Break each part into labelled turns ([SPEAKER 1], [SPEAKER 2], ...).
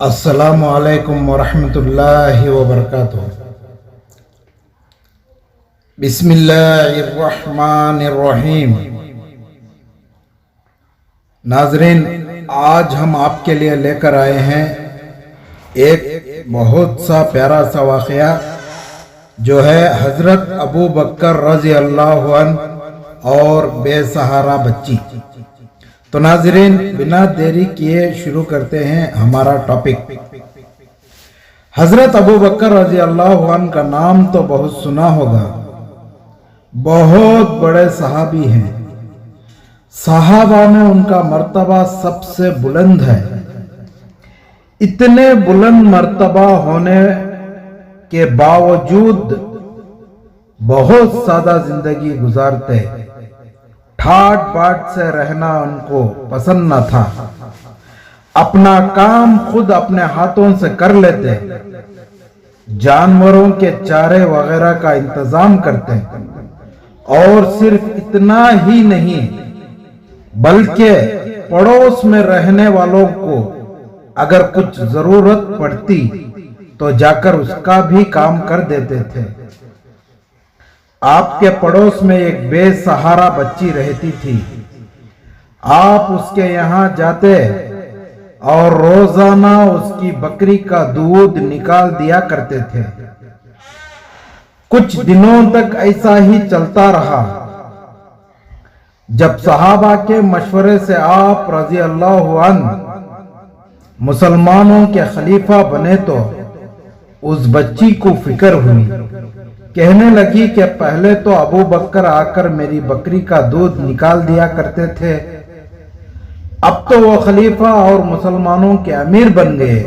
[SPEAKER 1] अस्सलामु अलैकुम वरहमतुल्लाहि वबरकातुह। बिस्मिल्लाहिर्रहमानिर्रहीम। नाज़रीन, आज हम आपके लिए लेकर आए हैं एक बहुत सा प्यारा सा वाक़या जो है हज़रत अबू बकर रज़ी अल्लाह अन्हु और बेसहारा बच्ची। तो नाज़रीन, बिना देरी किए शुरू करते हैं हमारा टॉपिक। हज़रत अबू बकर रज़ी अल्लाह अन्हु का नाम तो बहुत सुना होगा, बहुत बड़े सहाबी हैं। सहाबा में उनका मर्तबा सबसे बुलंद है। इतने बुलंद मर्तबा होने के बावजूद बहुत सादा जिंदगी गुजारते, ठाट बाट से रहना उनको पसंद न था। अपना काम खुद अपने हाथों से कर लेते, जानवरों के चारे वगैरह का इंतजाम करते, और सिर्फ इतना ही नहीं बल्कि पड़ोस में रहने वालों को अगर कुछ जरूरत पड़ती तो जाकर उसका भी काम कर देते थे। आपके पड़ोस में एक बेसहारा बच्ची रहती थी। आप उसके यहाँ जाते और रोजाना उसकी बकरी का दूध निकाल दिया करते थे। कुछ दिनों तक ऐसा ही चलता रहा। जब सहाबा के मशवरे से आप रज़ी अल्लाह अन्हु मुसलमानों के खलीफा बने तो उस बच्ची को फिक्र हुई। कहने लगी कि पहले तो अबू बकर आकर मेरी बकरी का दूध निकाल दिया करते थे, अब तो वो खलीफा और मुसलमानों के अमीर बन गए।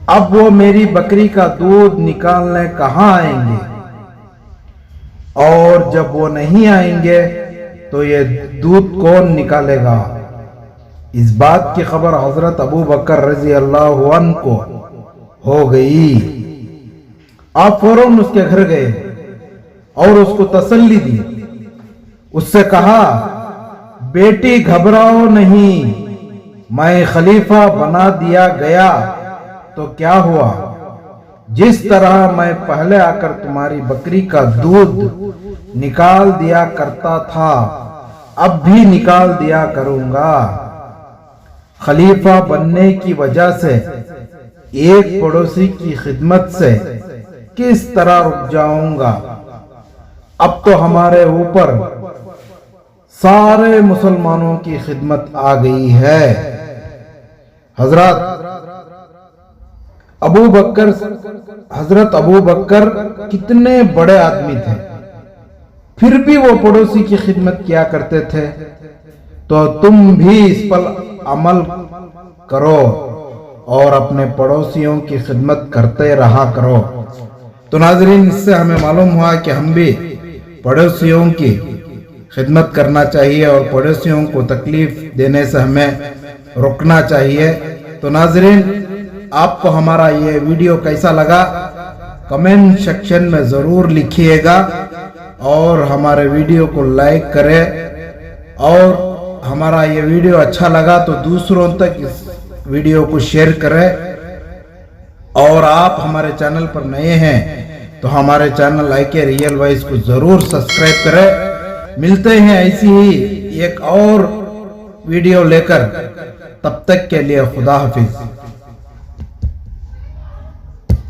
[SPEAKER 1] अब वो मेरी बकरी का दूध निकालने कहाँ आएंगे, और जब वो नहीं आएंगे तो ये दूध कौन निकालेगा। इस बात की खबर हजरत अबू बकर रज़ी अल्लाह अन्हु को हो गई। आप फौरन उसके घर गए और उसको तसल्ली दी। उससे कहा, बेटी घबराओ नहीं, मैं खलीफा बना दिया गया तो क्या हुआ, जिस तरह मैं पहले आकर तुम्हारी बकरी का दूध निकाल दिया करता था अब भी निकाल दिया करूंगा। खलीफा बनने की वजह से एक पड़ोसी की खिदमत से किस तरह रुक जाऊंगा। अब तो हमारे ऊपर सारे मुसलमानों की खिदमत आ गई है। हजरत अबू बकर कितने बड़े आदमी थे, फिर भी वो पड़ोसी की खिदमत किया करते थे। तो तुम भी इस पर अमल करो और अपने पड़ोसियों की खिदमत करते रहा करो। तो नाज़रीन, इससे हमें मालूम हुआ कि हम भी पड़ोसियों की खिदमत करना चाहिए और पड़ोसियों को तकलीफ देने से हमें रुकना चाहिए। तो नाज़रीन, आपको हमारा ये वीडियो कैसा लगा कमेंट सेक्शन में ज़रूर लिखिएगा, और हमारे वीडियो को लाइक करें, और हमारा ये वीडियो अच्छा लगा तो दूसरों तक इस वीडियो को शेयर करें। और आप हमारे चैनल पर नए हैं तो हमारे चैनल IK रियल वॉइस को जरूर सब्सक्राइब करें। मिलते हैं ऐसी ही एक और वीडियो लेकर, तब तक के लिए खुदा हाफिज।